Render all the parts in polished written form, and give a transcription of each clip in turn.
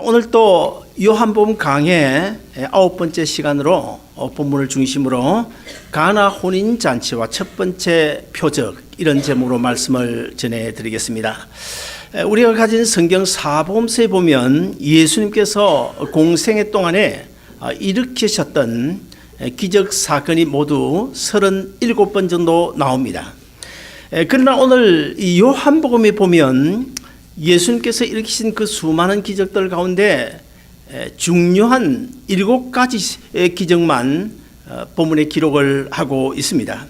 오늘 또 요한복음 강의 9번째 시간으로 본문을 중심으로 가나 혼인잔치와 첫 번째 표적, 이런 제목으로 말씀을 전해드리겠습니다. 우리가 가진 성경 사복음서에 보면 예수님께서 공생애 동안에 일으키셨던 기적 사건이 모두 37번 정도 나옵니다. 그러나 오늘 이 요한복음에 보면 예수님께서 일으키신 그 수많은 기적들 가운데 중요한 7가지의 기적만 본문에 기록을 하고 있습니다.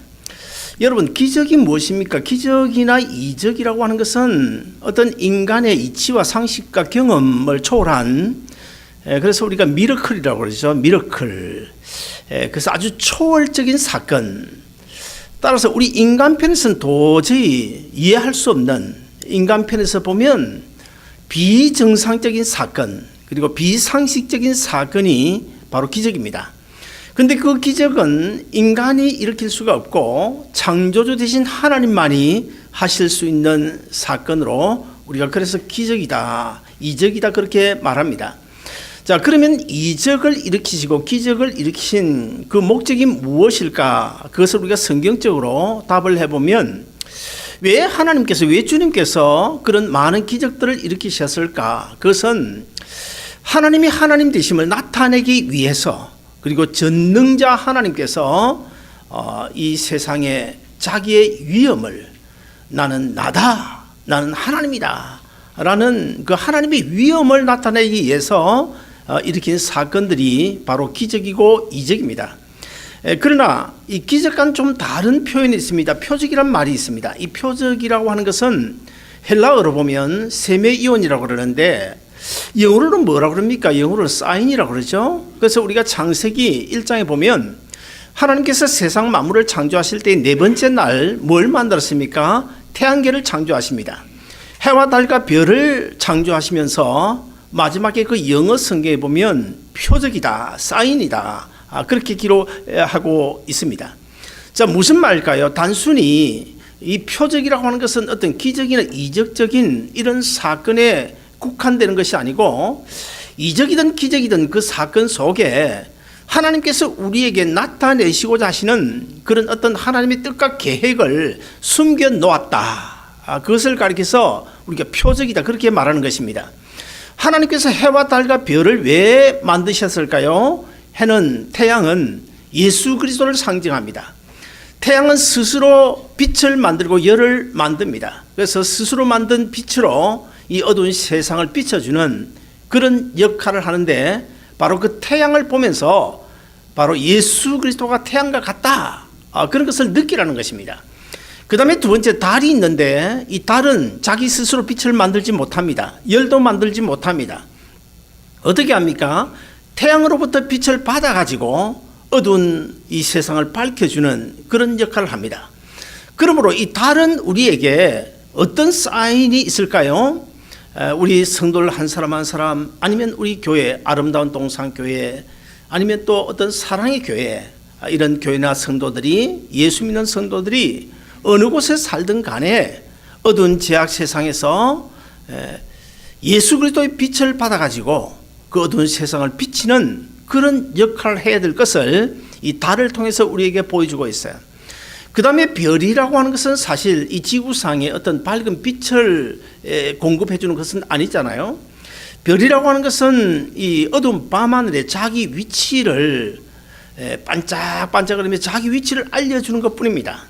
여러분, 기적이 무엇입니까? 기적이나 이적이라고 하는 것은 어떤 인간의 이치와 상식과 경험을 초월한, 그래서 우리가 미러클이라고 그러죠. 미러클. 그래서 아주 초월적인 사건. 따라서 우리 인간 편에서는 도저히 이해할 수 없는, 인간 편에서 보면 비정상적인 사건, 그리고 비상식적인 사건이 바로 기적입니다. 그런데 그 기적은 인간이 일으킬 수가 없고 창조주 되신 하나님만이 하실 수 있는 사건으로 우리가 그래서 기적이다, 이적이다 그렇게 말합니다. 자, 그러면 이적을 일으키시고 기적을 일으키신 그 목적이 무엇일까? 그것을 우리가 성경적으로 답을 해보면, 왜 하나님께서, 왜 주님께서 그런 많은 기적들을 일으키셨을까? 그것은 하나님이 하나님 되심을 나타내기 위해서, 그리고 전능자 하나님께서 이 세상에 자기의 위엄을, 나는 나다, 나는 하나님이다 라는 그 하나님의 위엄을 나타내기 위해서 일으킨 사건들이 바로 기적이고 이적입니다. 그러나 이 기적과는 좀 다른 표현이 있습니다. 표적이란 말이 있습니다. 이 표적이라고 하는 것은 헬라어로 보면 세메이온이라고 그러는데, 영어로는 뭐라고 그럽니까? 영어로 사인이라고 그러죠. 그래서 우리가 창세기 1장에 보면 하나님께서 세상 만물을 창조하실 때 네 번째 날 뭘 만들었습니까? 태양계를 창조하십니다. 해와 달과 별을 창조하시면서 마지막에 그 영어 성경에 보면 표적이다, 사인이다, 그렇게 기록하고 있습니다. 자, 무슨 말일까요? 단순히 이 표적이라고 하는 것은 어떤 기적이나 이적적인 이런 사건에 국한되는 것이 아니고, 이적이든 기적이든 그 사건 속에 하나님께서 우리에게 나타내시고자 하시는 그런 어떤 하나님의 뜻과 계획을 숨겨 놓았다, 그것을 가리켜서 우리가 표적이다 그렇게 말하는 것입니다. 하나님께서 해와 달과 별을 왜 만드셨을까요? 해는, 태양은 예수 그리스도를 상징합니다. 태양은 스스로 빛을 만들고 열을 만듭니다. 그래서 스스로 만든 빛으로 이 어두운 세상을 비춰주는 그런 역할을 하는데, 바로 그 태양을 보면서 바로 예수 그리스도가 태양과 같다, 그런 것을 느끼라는 것입니다. 그 다음에 두 번째, 달이 있는데 이 달은 자기 스스로 빛을 만들지 못합니다. 열도 만들지 못합니다. 어떻게 합니까? 태양으로부터 빛을 받아가지고 어두운 이 세상을 밝혀주는 그런 역할을 합니다. 그러므로 이 달은 우리에게 어떤 사인이 있을까요? 우리 성도를 한 사람 한 사람, 아니면 우리 교회, 아름다운 동산교회, 아니면 또 어떤 사랑의 교회, 이런 교회나 성도들이, 예수 믿는 성도들이 어느 곳에 살든 간에 어두운 죄악 세상에서 예수 그리스도의 빛을 받아가지고 그 어두운 세상을 비치는 그런 역할을 해야 될 것을 이 달을 통해서 우리에게 보여주고 있어요. 그 다음에 별이라고 하는 것은 사실 이 지구상에 어떤 밝은 빛을 공급해 주는 것은 아니잖아요. 별이라고 하는 것은 이 어두운 밤하늘에 자기 위치를 반짝반짝거리며 자기 위치를 알려주는 것 뿐입니다.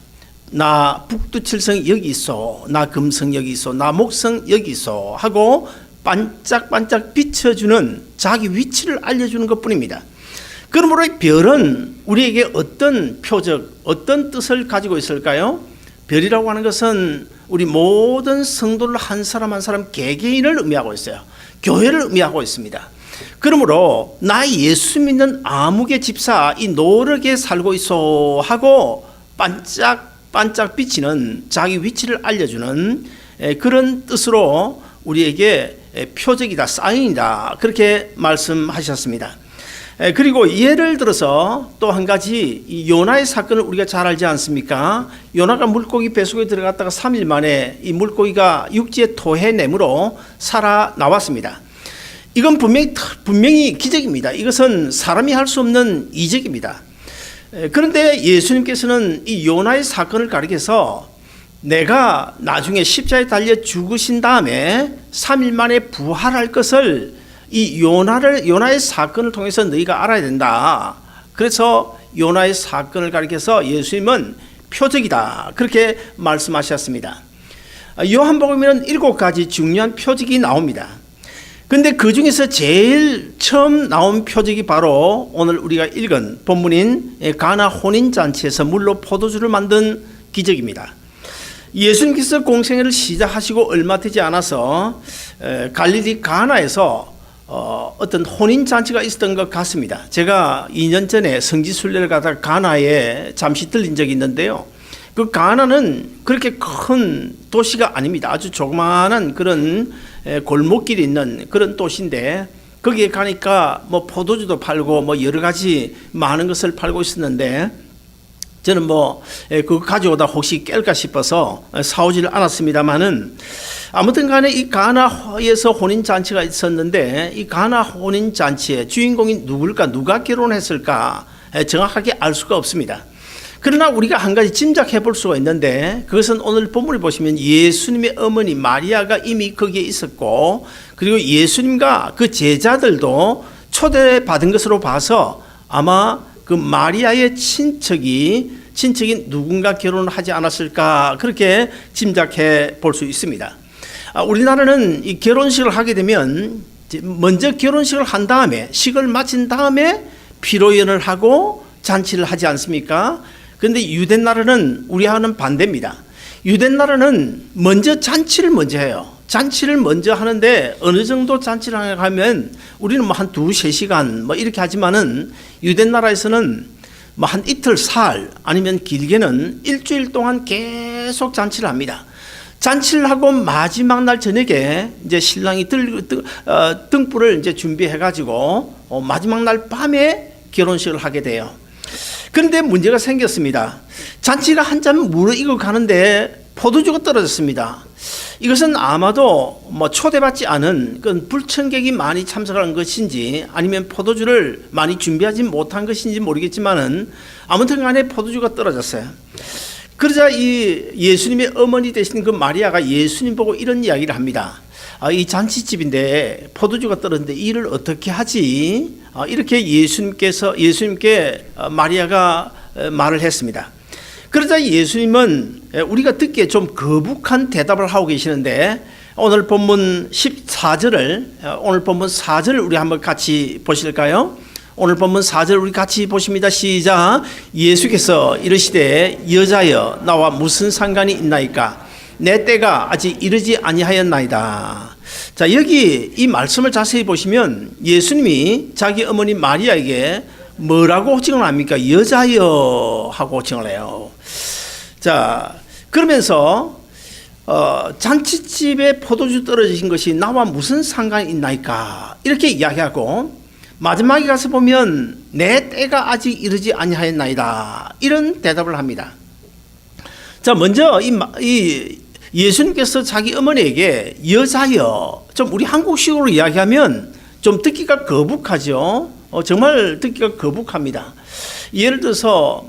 나 북두칠성 여기 있어, 나 금성 여기 있어, 나 목성 여기 있어 하고 반짝반짝 비춰주는 자기 위치를 알려주는 것 뿐입니다. 그러므로 별은 우리에게 어떤 표적, 어떤 뜻을 가지고 있을까요? 별이라고 하는 것은 우리 모든 성도를 한 사람 한 사람 개개인을 의미하고 있어요. 교회를 의미하고 있습니다. 그러므로 나 예수 믿는 아무개 집사 이 노력에 살고 있어 하고 반짝반짝 비치는 자기 위치를 알려주는 그런 뜻으로 우리에게 표적이다, 사인이다 그렇게 말씀하셨습니다. 그리고 예를 들어서 또 한 가지, 이 요나의 사건을 우리가 잘 알지 않습니까? 요나가 물고기 뱃속에 들어갔다가 3일 만에 이 물고기가 육지의 토해냄으로 살아나왔습니다. 이건 분명히 기적입니다. 이것은 사람이 할 수 없는 이적입니다. 그런데 예수님께서는 이 요나의 사건을 가리켜서 내가 나중에 십자가에 달려 죽으신 다음에 3일 만에 부활할 것을 이 요나의 사건을 통해서 너희가 알아야 된다. 그래서 요나의 사건을 가리켜서 예수님은 표적이다. 그렇게 말씀하셨습니다. 요한복음에는 7가지 중요한 표적이 나옵니다. 근데 그 중에서 제일 처음 나온 표적이 바로 오늘 우리가 읽은 본문인 가나 혼인잔치에서 물로 포도주를 만든 기적입니다. 예수님께서 공생애를 시작하시고 얼마 되지 않아서 갈릴리 가나에서 어떤 혼인잔치가 있었던 것 같습니다. 제가 2년 전에 성지순례를 가다가 가나에 잠시 들린 적이 있는데요. 그 가나는 그렇게 큰 도시가 아닙니다. 아주 조그마한 그런 골목길이 있는 그런 도시인데 거기에 가니까 뭐 포도주도 팔고 뭐 여러 가지 많은 것을 팔고 있었는데 저는 그거 가져오다 혹시 깰까 싶어서 사오지를 않았습니다만은 아무튼 간에 이 가나에서 혼인잔치가 있었는데 이 가나 혼인잔치의 주인공이 누굴까, 누가 결혼했을까 정확하게 알 수가 없습니다. 그러나 우리가 한 가지 짐작해 볼 수가 있는데 그것은 오늘 본문을 보시면 예수님의 어머니 마리아가 이미 거기에 있었고 그리고 예수님과 그 제자들도 초대받은 것으로 봐서 아마 그 마리아의 친척이 누군가 결혼을 하지 않았을까 그렇게 짐작해 볼 수 있습니다. 우리나라는 이 결혼식을 하게 되면 먼저 결혼식을 한 다음에 식을 마친 다음에 피로연을 하고 잔치를 하지 않습니까? 그런데 유대 나라는 우리와는 반대입니다. 유대 나라는 먼저 잔치를 먼저 해요. 잔치를 먼저 하는데 어느 정도 잔치를 하면 우리는 한 2-3시간 이렇게 하지만은 유대 나라에서는 한 이틀 사흘 아니면 길게는 일주일 동안 계속 잔치를 합니다. 잔치를 하고 마지막 날 저녁에 이제 신랑이 등불을 이제 준비해 가지고 마지막 날 밤에 결혼식을 하게 돼요. 그런데 문제가 생겼습니다. 잔치가 한참 무르익어 가는데 포도주가 떨어졌습니다. 이것은 아마도 초대받지 않은 그 불청객이 많이 참석한 것인지 아니면 포도주를 많이 준비하지 못한 것인지 모르겠지만은 아무튼 간에 포도주가 떨어졌어요. 그러자 이 예수님의 어머니 되신 그 마리아가 예수님 보고 이런 이야기를 합니다. 이 잔치집인데 포도주가 떨어졌는데 이를 어떻게 하지? 이렇게 예수님께 마리아가 말을 했습니다. 그러자 예수님은 우리가 듣기에 좀 거북한 대답을 하고 계시는데 오늘 본문 4절을 우리 한번 같이 보실까요? 오늘 본문 4절 우리 같이 보십니다. 시작. 예수께서 이르시되 여자여 나와 무슨 상관이 있나이까? 내 때가 아직 이르지 아니하였나이다. 자, 여기 이 말씀을 자세히 보시면 예수님이 자기 어머니 마리아에게 뭐라고 호칭을 합니까? 여자여 하고 호칭을 해요. 자, 그러면서 잔치집에 포도주 떨어지신 것이 나와 무슨 상관이 있나이까? 이렇게 이야기하고 마지막에 가서 보면 내 때가 아직 이르지 아니하였나이다. 이런 대답을 합니다. 자, 먼저 이 예수님께서 자기 어머니에게 여자여, 좀 우리 한국식으로 이야기하면 좀 듣기가 거북하죠. 정말 듣기가 거북합니다. 예를 들어서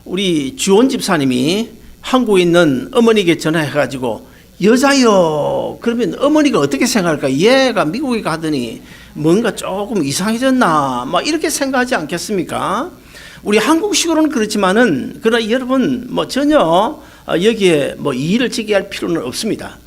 우리 주원 집사님이 한국에 있는 어머니에게 전화해가지고 여자여, 그러면 어머니가 어떻게 생각할까? 얘가 미국에 가더니 뭔가 조금 이상해졌나? 이렇게 생각하지 않겠습니까? 우리 한국식으로는 그렇지만은 그러나 여러분 전혀 여기에 이의를 제기할 필요는 없습니다.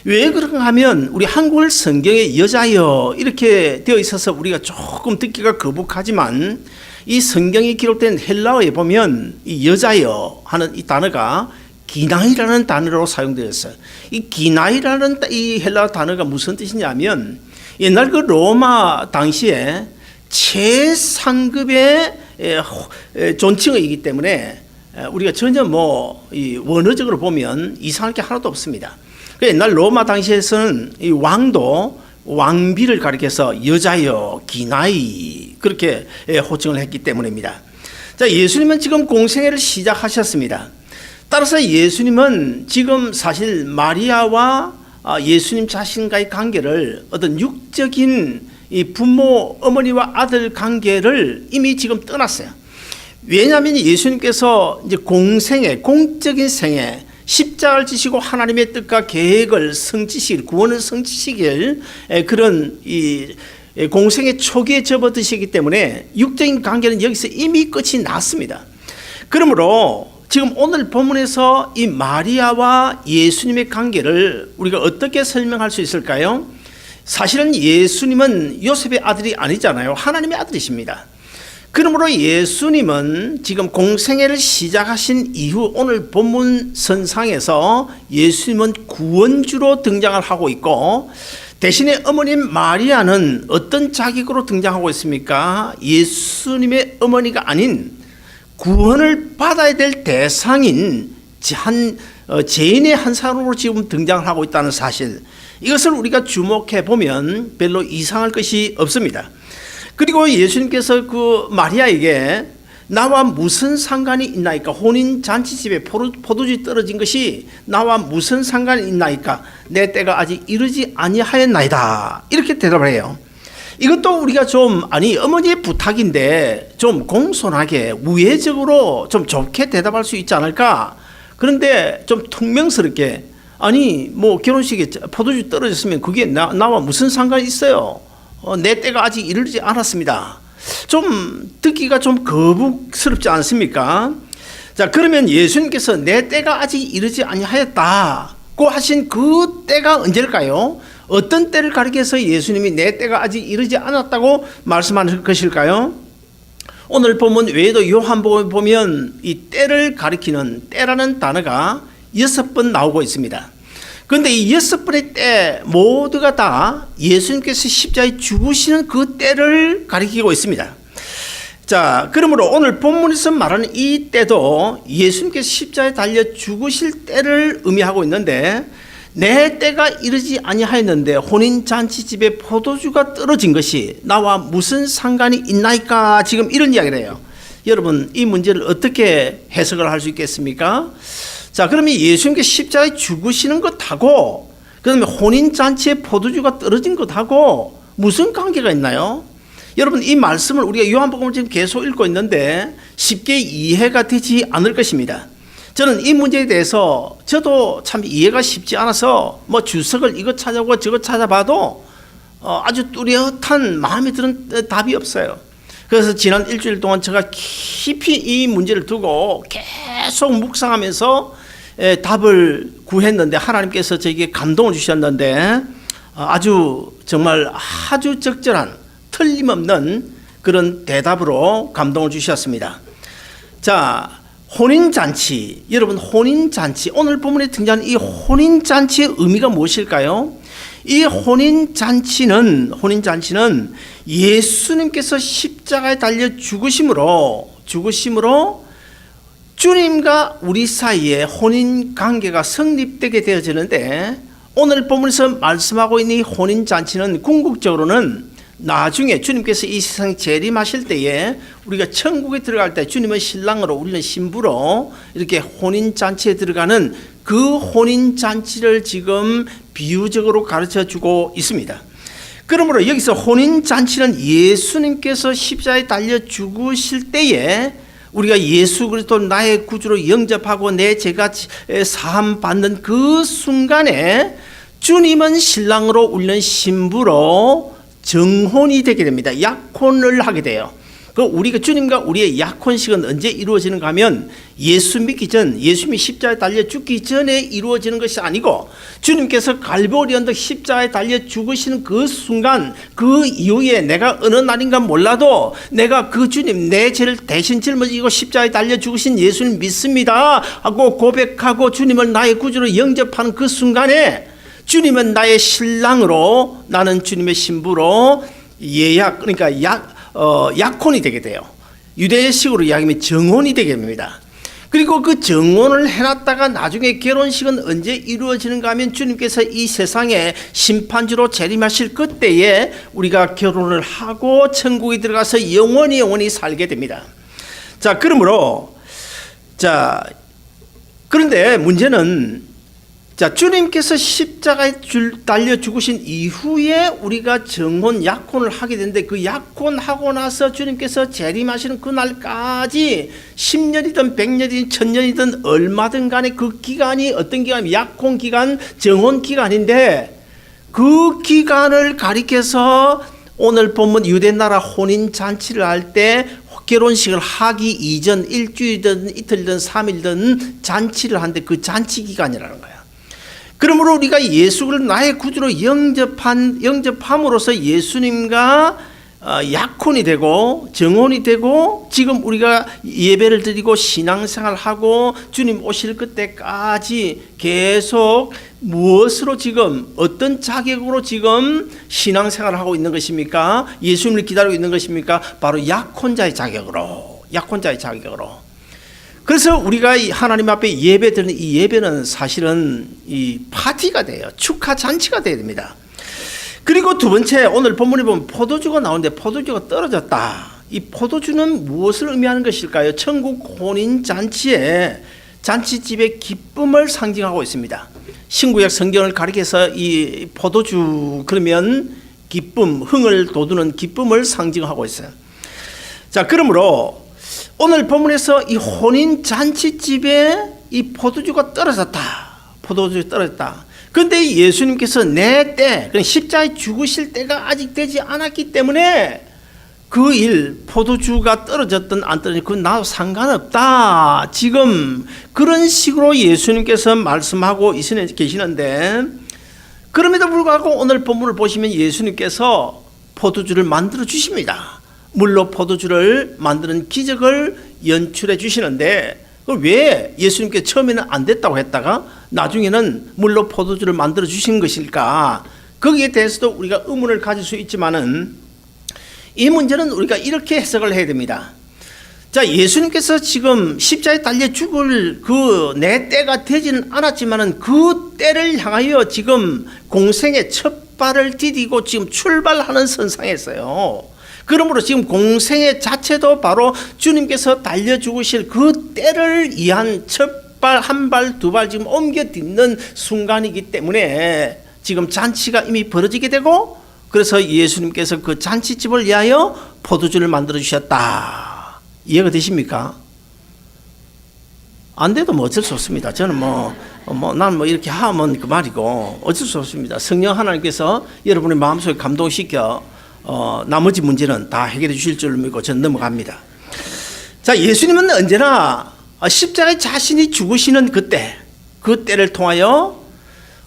왜 그런가 하면 우리 한글 성경에 여자여 이렇게 되어 있어서 우리가 조금 듣기가 거북하지만 이 성경이 기록된 헬라어에 보면 이 여자여 하는 이 단어가 기나이라는 단어로 사용되었어요. 이 기나이라는 이 헬라어 단어가 무슨 뜻이냐면 옛날 그 로마 당시에 최상급의 존칭어이기 때문에 우리가 전혀 이 원어적으로 보면 이상할 게 하나도 없습니다. 옛날 로마 당시에서는 이 왕도 왕비를 가리켜서 여자여, 기나이 그렇게 호칭을 했기 때문입니다. 자, 예수님은 지금 공생애를 시작하셨습니다. 따라서 예수님은 지금 사실 마리아와 예수님 자신과의 관계를 어떤 육적인 이 부모, 어머니와 아들 관계를 이미 지금 떠났어요. 왜냐하면 예수님께서 이제 공적인 생애, 십자가를 지시고 하나님의 뜻과 계획을 성취시킬, 구원을 성취시킬 그런 이 공생의 초기에 접어드시기 때문에 육적인 관계는 여기서 이미 끝이 났습니다. 그러므로 지금 오늘 본문에서 이 마리아와 예수님의 관계를 우리가 어떻게 설명할 수 있을까요? 사실은 예수님은 요셉의 아들이 아니잖아요. 하나님의 아들이십니다. 그러므로 예수님은 지금 공생애를 시작하신 이후 오늘 본문 선상에서 예수님은 구원주로 등장을 하고 있고, 대신에 어머님 마리아는 어떤 자격으로 등장하고 있습니까? 예수님의 어머니가 아닌 구원을 받아야 될 대상인 죄인의 한 사람으로 지금 등장을 하고 있다는 사실, 이것을 우리가 주목해 보면 별로 이상할 것이 없습니다. 그리고 예수님께서 그 마리아에게 나와 무슨 상관이 있나이까? 혼인 잔치집에 포도주 떨어진 것이 나와 무슨 상관이 있나이까? 내 때가 아직 이르지 아니하였나이다. 이렇게 대답을 해요. 이것도 우리가 어머니의 부탁인데 좀 공손하게 우회적으로 좀 좋게 대답할 수 있지 않을까? 그런데 좀 퉁명스럽게, 아니 뭐 결혼식에 포도주 떨어졌으면 그게 나와 무슨 상관이 있어요? 내 때가 아직 이르지 않았습니다. 좀 듣기가 좀 거북스럽지 않습니까? 자, 그러면 예수님께서 내 때가 아직 이르지 아니하였다고 하신 그 때가 언제일까요? 어떤 때를 가리켜서 예수님이 내 때가 아직 이르지 않았다고 말씀하는 것일까요? 오늘 본문 외에도 요한복음에 보면 이 때를 가리키는 때라는 단어가 6번 나오고 있습니다. 그런데 이 6번의 때 모두가 다 예수님께서 십자가에 죽으시는 그 때를 가리키고 있습니다. 자, 그러므로 오늘 본문에서 말하는 이 때도 예수님께서 십자가에 달려 죽으실 때를 의미하고 있는데, 내 때가 이르지 아니하였는데 혼인잔치집에 포도주가 떨어진 것이 나와 무슨 상관이 있나이까? 지금 이런 이야기를 해요. 여러분, 이 문제를 어떻게 해석을 할 수 있겠습니까? 자, 그러면 예수님께서 십자가에 죽으시는 것하고 그다음에 혼인잔치에 포도주가 떨어진 것하고 무슨 관계가 있나요? 여러분, 이 말씀을 우리가 요한복음을 지금 계속 읽고 있는데 쉽게 이해가 되지 않을 것입니다. 저는 이 문제에 대해서 저도 참 이해가 쉽지 않아서 뭐 주석을 이것 찾아보고 저것 찾아봐도 아주 뚜렷한 마음에 드는 답이 없어요. 그래서 지난 일주일 동안 제가 깊이 이 문제를 두고 계속 묵상하면서 답을 구했는데, 하나님께서 저에게 감동을 주셨는데 정말 아주 적절한 틀림없는 그런 대답으로 감동을 주셨습니다. 자, 혼인잔치, 여러분, 혼인잔치, 오늘 본문에 등장하는 이 혼인잔치의 의미가 무엇일까요? 이 혼인잔치는 예수님께서 십자가에 달려 죽으심으로 주님과 우리 사이에 혼인 관계가 성립되게 되어지는데, 오늘 본문에서 말씀하고 있는 이 혼인잔치는 궁극적으로는 나중에 주님께서 이 세상에 재림하실 때에 우리가 천국에 들어갈 때 주님은 신랑으로 우리는 신부로 이렇게 혼인잔치에 들어가는 그 혼인잔치를 지금 비유적으로 가르쳐주고 있습니다. 그러므로 여기서 혼인잔치는 예수님께서 십자가에 달려 죽으실 때에 우리가 예수 그리스도 나의 구주로 영접하고 내 죄가 사함 받는 그 순간에 주님은 신랑으로 우리는 신부로 정혼이 되게 됩니다. 약혼을 하게 돼요. 우리가 주님과 우리의 약혼식은 언제 이루어지는가 하면 예수 믿기 전, 예수님이 십자가에 달려 죽기 전에 이루어지는 것이 아니고 주님께서 갈보리 언덕 십자가에 달려 죽으시는 그 순간, 그 이후에 내가 어느 날인가 몰라도 내가 그 주님, 내 죄를 대신 짊어지고 십자가에 달려 죽으신 예수님 믿습니다 하고 고백하고 주님을 나의 구주로 영접하는 그 순간에 주님은 나의 신랑으로, 나는 주님의 신부로 그러니까 약혼이 되게 돼요. 유대식으로 이야기하면 정혼이 되게 됩니다. 그리고 그 정혼을 해놨다가 나중에 결혼식은 언제 이루어지는가 하면 주님께서 이 세상에 심판주로 재림하실 그때에 우리가 결혼을 하고 천국에 들어가서 영원히 살게 됩니다. 그런데 문제는 자, 주님께서 십자가에 달려 죽으신 이후에 우리가 정혼, 약혼을 하게 되는데 그 약혼하고 나서 주님께서 재림하시는 그날까지 10년이든 100년이든 1000년이든 얼마든 간에 그 기간이 어떤 기간이면 약혼 기간, 정혼 기간인데 그 기간을 가리켜서 오늘 본문 유대 나라 혼인 잔치를 할 때 결혼식을 하기 이전 일주일이든 이틀이든 3일이든 잔치를 하는데 그 잔치 기간이라는 거예요. 그러므로 우리가 예수를 나의 구주로 영접함으로써 예수님과 약혼이 되고 정혼이 되고 지금 우리가 예배를 드리고 신앙생활하고 주님 오실 그때까지 계속 무엇으로 지금 어떤 자격으로 지금 신앙생활을 하고 있는 것입니까? 예수님을 기다리고 있는 것입니까? 바로 약혼자의 자격으로. 그래서 우리가 하나님 앞에 예배 드리는 이 예배는 사실은 이 파티가 돼요. 축하 잔치가 돼야 됩니다. 그리고 두 번째, 오늘 본문에 보면 포도주가 나오는데 포도주가 떨어졌다. 이 포도주는 무엇을 의미하는 것일까요? 천국 혼인 잔치에 잔치집의 기쁨을 상징하고 있습니다. 신구약 성경을 가리켜서 이 포도주 그러면 기쁨, 흥을 돋우는 기쁨을 상징하고 있어요. 자, 그러므로 오늘 본문에서 이 혼인 잔치집에 이 포도주가 떨어졌다. 그런데 예수님께서 내 때, 십자가에 죽으실 때가 아직 되지 않았기 때문에 그 일, 포도주가 떨어졌든 안 떨어졌든 그건 나도 상관없다. 지금 그런 식으로 예수님께서 말씀하고 계시는데 그럼에도 불구하고 오늘 본문을 보시면 예수님께서 포도주를 만들어 주십니다. 물로 포도주를 만드는 기적을 연출해 주시는데 왜 예수님께 처음에는 안 됐다고 했다가 나중에는 물로 포도주를 만들어 주신 것일까? 거기에 대해서도 우리가 의문을 가질 수 있지만은 이 문제는 우리가 이렇게 해석을 해야 됩니다. 자, 예수님께서 지금 십자가에 달려 죽을 그 내 때가 되지는 않았지만은 그 때를 향하여 지금 공생의 첫 발을 디디고 지금 출발하는 선상에서요. 그러므로 지금 공생의 자체도 바로 주님께서 달려 죽으실 그 때를 위한 첫 발, 한 발, 두 발 지금 옮겨 딛는 순간이기 때문에 지금 잔치가 이미 벌어지게 되고 그래서 예수님께서 그 잔치집을 위하여 포도주를 만들어 주셨다. 이해가 되십니까? 안 돼도 뭐 어쩔 수 없습니다. 저는 난 이렇게 하면 그 말이고 어쩔 수 없습니다. 성령 하나님께서 여러분의 마음속에 감동시켜 나머지 문제는 다 해결해 주실 줄 믿고 저는 넘어갑니다. 자, 예수님은 언제나 십자가에 자신이 죽으시는 그때를 통하여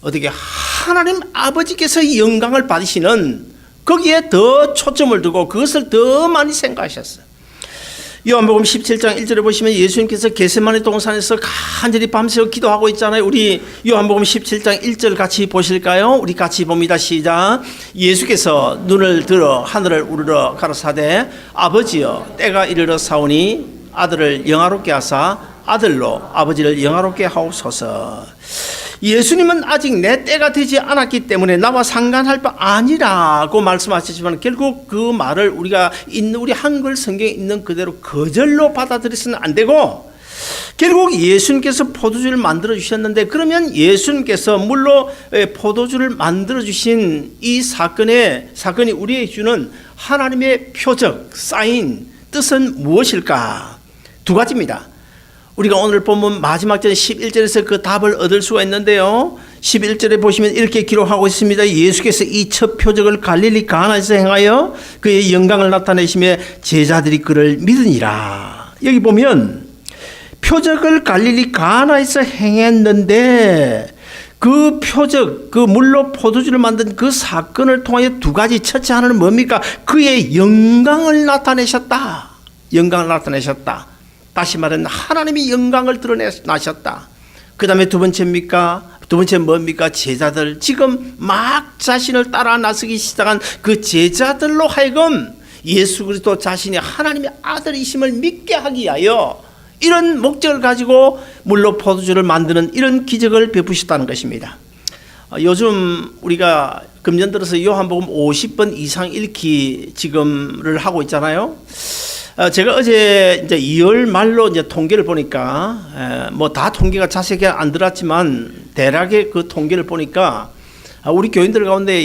어떻게 하나님 아버지께서 영광을 받으시는 거기에 더 초점을 두고 그것을 더 많이 생각하셨어요. 요한복음 17장 1절에 보시면 예수님께서 겟세마네 동산에서 간절히 밤새워 기도하고 있잖아요. 우리 요한복음 17장 1절 같이 보실까요? 우리 같이 봅니다. 시작. 예수께서 눈을 들어 하늘을 우러러 가로사대 아버지여 때가 이르러 사오니 아들을 영화롭게 하사 아들로 아버지를 영화롭게 하옵소서. 예수님은 아직 내 때가 되지 않았기 때문에 나와 상관할 바 아니라고 말씀하셨지만 결국 그 말을 우리가 우리 한글 성경에 있는 그대로 거절로 받아들여서는 안 되고 결국 예수님께서 포도주를 만들어 주셨는데 그러면 예수님께서 물로 포도주를 만들어 주신 이 사건이 우리에게 주는 하나님의 표적, 사인, 뜻은 무엇일까? 두 가지입니다. 우리가 오늘 본문 마지막 절 11절에서 그 답을 얻을 수가 있는데요. 11절에 보시면 이렇게 기록하고 있습니다. 예수께서 이 첫 표적을 갈릴리 가나에서 행하여 그의 영광을 나타내시며 제자들이 그를 믿으니라. 여기 보면 표적을 갈릴리 가나에서 행했는데 그 표적, 그 물로 포도주를 만든 그 사건을 통하여 두 가지 첫째 하나는 뭡니까? 그의 영광을 나타내셨다. 다시 말하면 하나님이 영광을 드러내셨다. 그 다음에 두 번째 뭡니까? 제자들, 지금 막 자신을 따라 나서기 시작한 그 제자들로 하여금 예수 그리스도 자신이 하나님의 아들이심을 믿게 하기 위하여 이런 목적을 가지고 물로 포도주를 만드는 이런 기적을 베푸셨다는 것입니다. 요즘 우리가 금년 들어서 요한복음 50번 이상 읽기 지금을 하고 있잖아요. 제가 어제 이제 2월 말로 이제 통계를 보니까 뭐 다 통계가 자세하게 안 들었지만 대략의 그 통계를 보니까 우리 교인들 가운데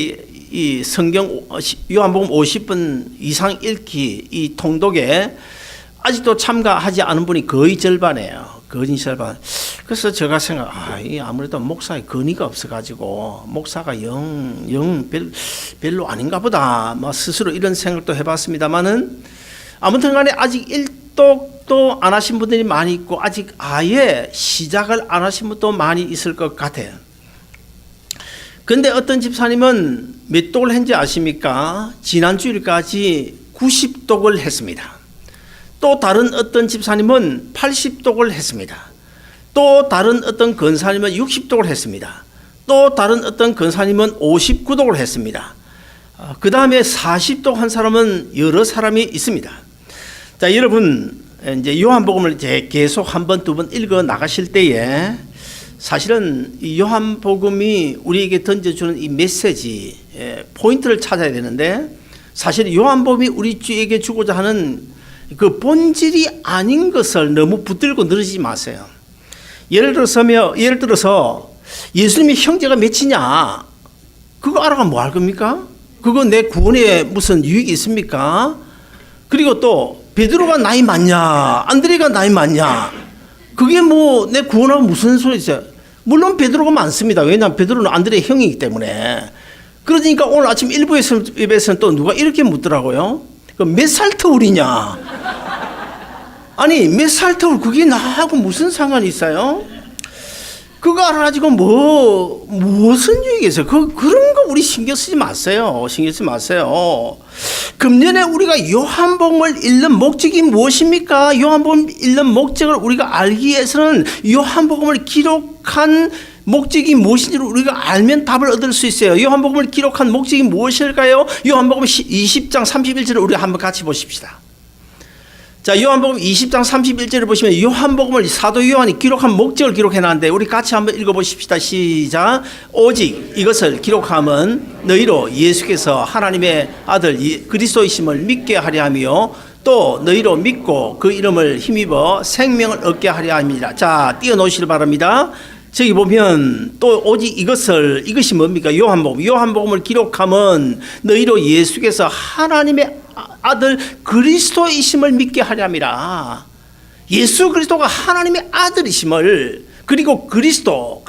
이 성경 요한복음 50번 이상 읽기 이 통독에 아직도 참가하지 않은 분이 거의 절반이에요. 거의 절반. 그래서 제가 이 아무래도 목사의 건의가 없어가지고 목사가 별로 아닌가 보다. 뭐 스스로 이런 생각도 해봤습니다만은 아무튼간에 아직 일독도 안 하신 분들이 많이 있고 아직 아예 시작을 안 하신 분도 많이 있을 것 같아요. 근데 어떤 집사님은 몇 독을 했는지 아십니까? 지난 주일까지 90독을 했습니다. 또 다른 어떤 집사님은 80독을 했습니다. 또 다른 어떤 권사님은 60독을 했습니다. 또 다른 어떤 권사님은 59독을 했습니다. 그 다음에 40독 한 사람은 여러 사람이 있습니다. 자, 여러분 이제 요한복음을 이제 계속 한 번, 두 번 읽어 나가실 때에 사실은 이 요한복음이 우리에게 던져주는 이 메시지 포인트를 찾아야 되는데 사실 요한복음이 우리에게 주고자 하는 그 본질이 아닌 것을 너무 붙들고 늘어지지 마세요. 예를 들어서 예수님이 형제가 몇이냐 그거 알아가면 뭐 할 겁니까? 그거 내 구원에 무슨 유익이 있습니까? 그리고 또 베드로가 나이 많냐 안드레가 나이 많냐 그게 뭐 내 구원하고 무슨 소리 있어요? 물론 베드로가 많습니다. 왜냐하면 베드로는 안드레의 형이기 때문에. 그러니까 오늘 아침 일부에서는 또 누가 이렇게 묻더라고요. 몇 살 터울이냐? 아니 몇 살 터울 그게 나하고 무슨 상관이 있어요? 그거 알아가지고 무슨 유익이 있어요? 그런 거 우리 신경 쓰지 마세요. 신경 쓰지 마세요. 금년에 우리가 요한복음을 읽는 목적이 무엇입니까? 요한복음 읽는 목적을 우리가 알기 위해서는 요한복음을 기록한 목적이 무엇인지를 우리가 알면 답을 얻을 수 있어요. 요한복음을 기록한 목적이 무엇일까요? 요한복음 20장 31절을 우리가 한번 같이 보십시다. 자, 요한복음 20장 31절을 보시면 요한복음을 사도 요한이 기록한 목적을 기록해놨는데 우리 같이 한번 읽어보십시다. 시작. 오직 이것을 기록함은 너희로 예수께서 하나님의 아들 그리스도이심을 믿게 하려 하며 또 너희로 믿고 그 이름을 힘입어 생명을 얻게 하려 합니다. 자, 띄워놓으시길 바랍니다. 저기 보면 또 오직 이것이 뭡니까? 요한복음을 기록함은 너희로 예수께서 하나님의 아들 그리스도이심을 믿게 하렵니다. 예수 그리스도가 하나님의 아들이심을 그리고 그리스도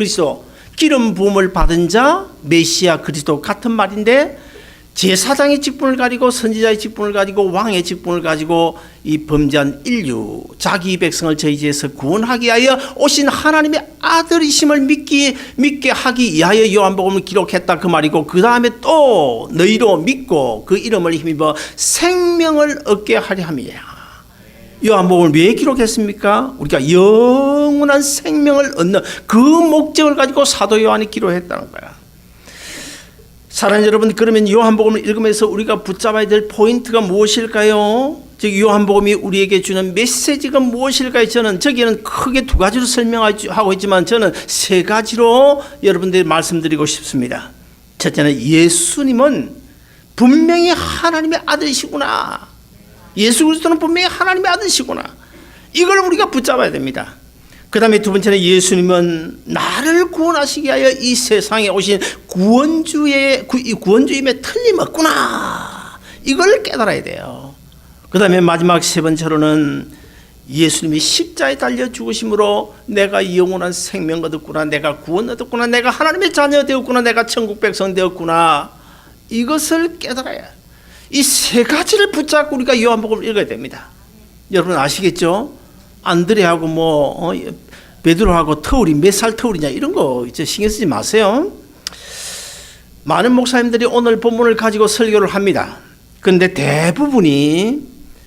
기름 부음을 받은 자 메시아 그리스도 같은 말인데 제사장의 직분을 가지고 선지자의 직분을 가지고 왕의 직분을 가지고 이 범죄한 인류 자기 백성을 저희 죄에서 구원하기 위하여 오신 하나님의 아들이심을 믿게 하기 위하여 요한복음을 기록했다 그 말이고 그 다음에 또 너희로 믿고 그 이름을 힘입어 생명을 얻게 하려 함이야. 요한복음을 왜 기록했습니까? 우리가 영원한 생명을 얻는 그 목적을 가지고 사도 요한이 기록했다는 거야. 사랑하는 여러분, 그러면 요한복음을 읽으면서 우리가 붙잡아야 될 포인트가 무엇일까요? 즉 요한복음이 우리에게 주는 메시지가 무엇일까요? 저는 저기에는 크게 두 가지로 설명하고 있지만 저는 세 가지로 여러분들이 말씀드리고 싶습니다. 첫째는 예수님은 분명히 하나님의 아들이시구나. 예수 그리스도는 분명히 하나님의 아들이시구나. 이걸 우리가 붙잡아야 됩니다. 그 다음에 두 번째는 예수님은 나를 구원하시기 위하여 이 세상에 오신 구원주임에 틀림없구나. 이걸 깨달아야 돼요. 그 다음에 마지막 세 번째로는 예수님이 십자가에 달려 죽으심으로 내가 영원한 생명 얻었구나. 내가 구원 얻었구나. 내가 하나님의 자녀 되었구나. 내가 천국 백성 되었구나. 이것을 깨달아야 이 세 가지를 붙잡고 우리가 요한복음을 읽어야 됩니다. 여러분 아시겠죠? 안드레하고 베드로하고 터울이 몇 살 터울이냐 이런 거 이제 신경 쓰지 마세요. 많은 목사님들이 오늘 본문을 가지고 설교를 합니다. 그런데 대부분이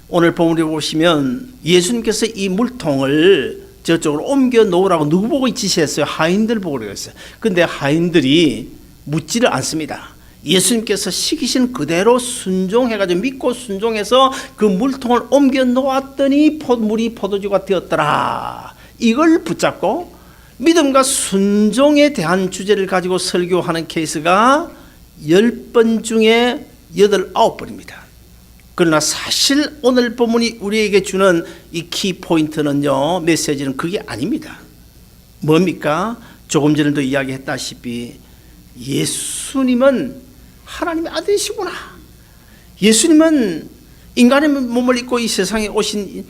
오늘 본문을 보시면 예수님께서 이 물통을 저쪽으로 옮겨 놓으라고 누구 보고 지시했어요? 하인들 보고 그랬어요. 그런데 하인들이 묻지를 않습니다. 예수님께서 시키신 그대로 순종해가지고 믿고 순종해서 그 물통을 옮겨 놓았더니 물이 포도주가 되었더라. 이걸 붙잡고 믿음과 순종에 대한 주제를 가지고 설교하는 케이스가 10번 중에 8, 9번입니다. 그러나 사실 오늘 본문이 우리에게 주는 이 키포인트는요, 메시지는 그게 아닙니다. 뭡니까? 조금 전에도 이야기했다시피 예수님은 하나님의 아들이시구나. 예수님은 인간의 몸을 입고 이 세상에 오신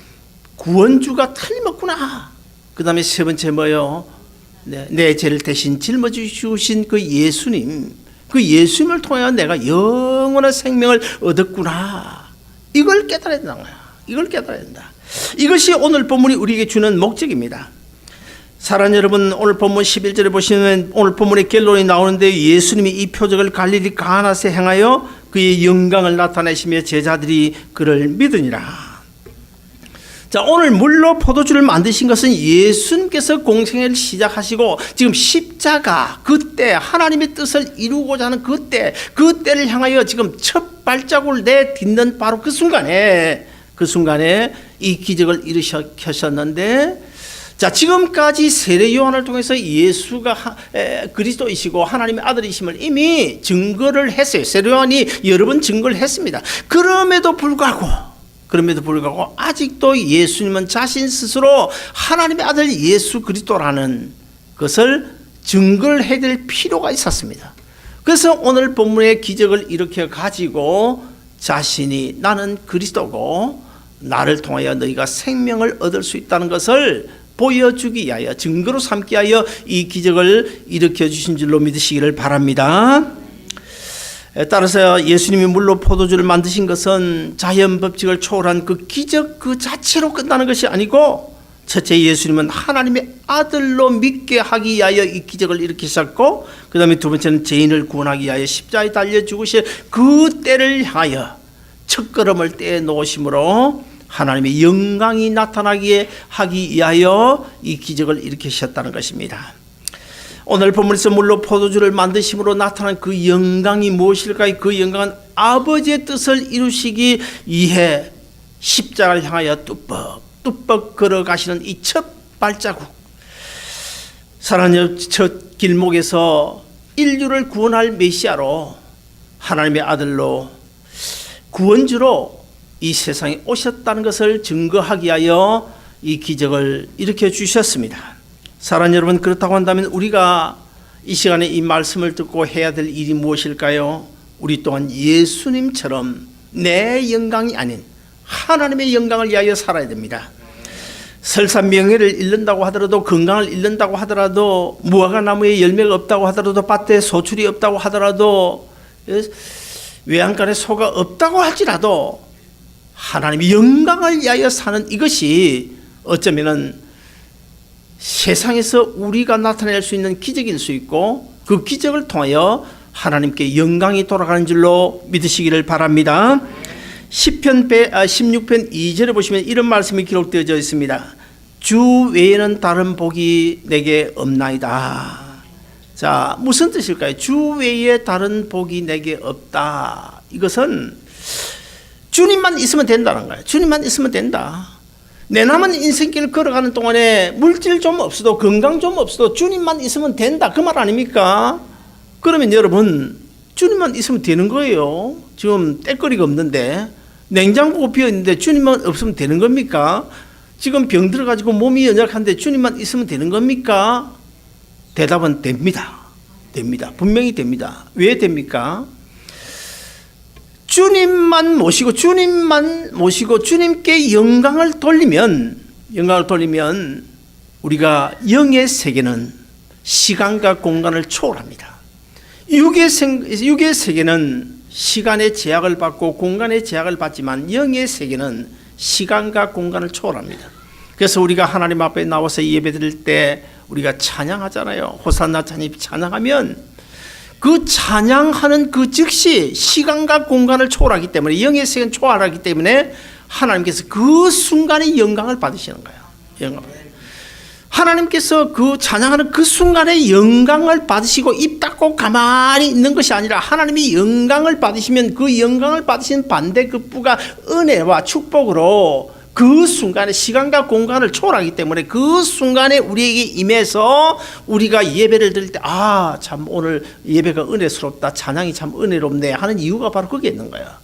구원주가 틀림없구나. 그 다음에 세 번째 뭐요? 내 죄를 대신 짊어지신 그 예수님, 그 예수님을 통해 내가 영원한 생명을 얻었구나. 이걸 깨달아야 된다. 이걸 깨달아야 된다. 이것이 오늘 본문이 우리에게 주는 목적입니다. 사랑하는 여러분, 오늘 본문 11절에 보시면 오늘 본문의 결론이 나오는데 예수님이 이 표적을 갈릴리 가나에 행하여 그의 영광을 나타내시며 제자들이 그를 믿으니라. 자, 오늘 물로 포도주를 만드신 것은 예수님께서 공생애를 시작하시고 지금 십자가 그때 하나님의 뜻을 이루고자 하는 그때를 향하여 지금 첫 발자국을 내딛는 바로 그 순간에 이 기적을 일으키셨는데, 자, 지금까지 세례 요한을 통해서 예수가 그리스도이시고 하나님의 아들이심을 이미 증거를 했어요. 세례 요한이 여러 번 증거를 했습니다. 그럼에도 불구하고 아직도 예수님은 자신 스스로 하나님의 아들 예수 그리스도라는 것을 증거를 해야 될 필요가 있었습니다. 그래서 오늘 본문의 기적을 일으켜 가지고 자신이 나는 그리스도고 나를 통하여 너희가 생명을 얻을 수 있다는 것을 보여주기 위하여, 증거로 삼기 위하여 이 기적을 일으켜 주신 줄로 믿으시기를 바랍니다. 따라서 예수님이 물로 포도주를 만드신 것은 자연 법칙을 초월한 그 기적 그 자체로 끝나는 것이 아니고, 첫째 예수님은 하나님의 아들로 믿게 하기 위하여 이 기적을 일으키셨고, 그 다음에 두 번째는 죄인을 구원하기 위하여 십자가에 달려 죽으실 그 때를 향하여 첫걸음을 떼어 놓으심으로 하나님의 영광이 나타나게 하기 위하여 이 기적을 일으키셨다는 것입니다. 오늘 본문에서 물로 포도주를 만드심으로 나타난 그 영광이 무엇일까요? 그 영광은 아버지의 뜻을 이루시기 위해 십자가를 향하여 뚜벅 걸어가시는 이 첫 발자국, 사랑하는 첫 길목에서 인류를 구원할 메시아로 하나님의 아들로 구원주로 이 세상에 오셨다는 것을 증거하기 위하여 이 기적을 일으켜 주셨습니다. 사랑하는 여러분, 그렇다고 한다면 우리가 이 시간에 이 말씀을 듣고 해야 될 일이 무엇일까요? 우리 또한 예수님처럼 내 영광이 아닌 하나님의 영광을 위하여 살아야 됩니다. 설사 명예를 잃는다고 하더라도, 건강을 잃는다고 하더라도, 무화과 나무에 열매가 없다고 하더라도, 밭에 소출이 없다고 하더라도, 외양간에 소가 없다고 할지라도 하나님의 영광을 위하여 사는 이것이 어쩌면은 세상에서 우리가 나타낼 수 있는 기적일 수 있고, 그 기적을 통하여 하나님께 영광이 돌아가는 줄로 믿으시기를 바랍니다. 시편 16편 2절에 보시면 이런 말씀이 기록되어져 있습니다. 주 외에는 다른 복이 내게 없나이다. 자, 무슨 뜻일까요? 주 외에 다른 복이 내게 없다. 이것은 주님만 있으면 된다는 거예요. 주님만 있으면 된다. 내 남은 인생길을 걸어가는 동안에 물질 좀 없어도, 건강 좀 없어도 주님만 있으면 된다, 그 말 아닙니까? 그러면 여러분, 주님만 있으면 되는 거예요. 지금 땔거리가 없는데, 냉장고가 비어있는데 주님만 없으면 되는 겁니까? 지금 병 들어가지고 몸이 연약한데 주님만 있으면 되는 겁니까? 대답은 됩니다. 됩니다. 분명히 됩니다. 왜 됩니까? 주님만 모시고 주님께 영광을 돌리면 우리가 영의 세계는 시간과 공간을 초월합니다. 육의 세계는 시간의 제약을 받고 공간의 제약을 받지만 영의 세계는 시간과 공간을 초월합니다. 그래서 우리가 하나님 앞에 나와서 예배드릴 때 우리가 찬양하잖아요. 호산나 찬양하면 그 찬양하는 그 즉시 시간과 공간을 초월하기 때문에, 영의 세계는 초월하기 때문에 하나님께서 그 순간에 영광을 받으시는 거예요. 하나님께서 그 찬양하는 그 순간에 영광을 받으시고 입 닫고 가만히 있는 것이 아니라, 하나님이 영광을 받으시면 그 영광을 받으신 반대급부가 은혜와 축복으로 그 순간에 시간과 공간을 초월하기 때문에 그 순간에 우리에게 임해서 우리가 예배를 드릴 때, 아, 참 오늘 예배가 은혜스럽다, 찬양이 참 은혜롭네 하는 이유가 바로 거기에 있는 거야.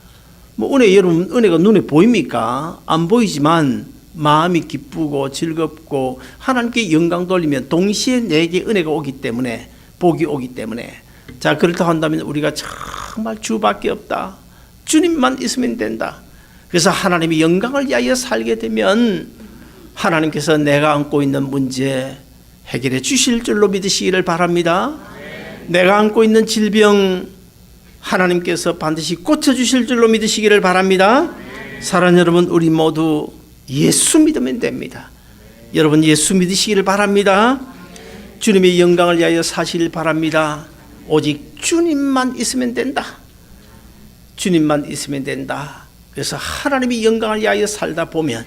뭐 은혜, 여러분, 은혜가 눈에 보입니까? 안 보이지만 마음이 기쁘고 즐겁고 하나님께 영광 돌리면 동시에 내게 은혜가 오기 때문에, 복이 오기 때문에, 자, 그렇다 한다면 우리가 정말 주밖에 없다, 주님만 있으면 된다. 그래서 하나님의 영광을 위하여 살게 되면 하나님께서 내가 안고 있는 문제 해결해 주실 줄로 믿으시기를 바랍니다. 내가 안고 있는 질병 하나님께서 반드시 고쳐주실 줄로 믿으시기를 바랍니다. 사랑하는 여러분, 우리 모두 예수 믿으면 됩니다. 여러분, 예수 믿으시기를 바랍니다. 주님의 영광을 위하여 사시길 바랍니다. 오직 주님만 있으면 된다. 주님만 있으면 된다. 그래서 하나님의 영광을 위하여 살다 보면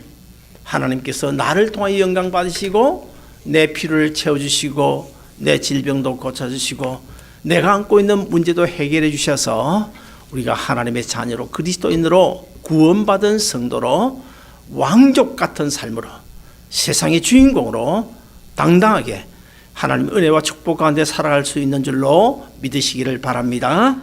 하나님께서 나를 통하여 영광 받으시고 내 필요를 채워주시고 내 질병도 고쳐주시고 내가 안고 있는 문제도 해결해 주셔서 우리가 하나님의 자녀로, 그리스도인으로 구원받은 성도로 왕족 같은 삶으로, 세상의 주인공으로 당당하게 하나님의 은혜와 축복 가운데 살아갈 수 있는 줄로 믿으시기를 바랍니다.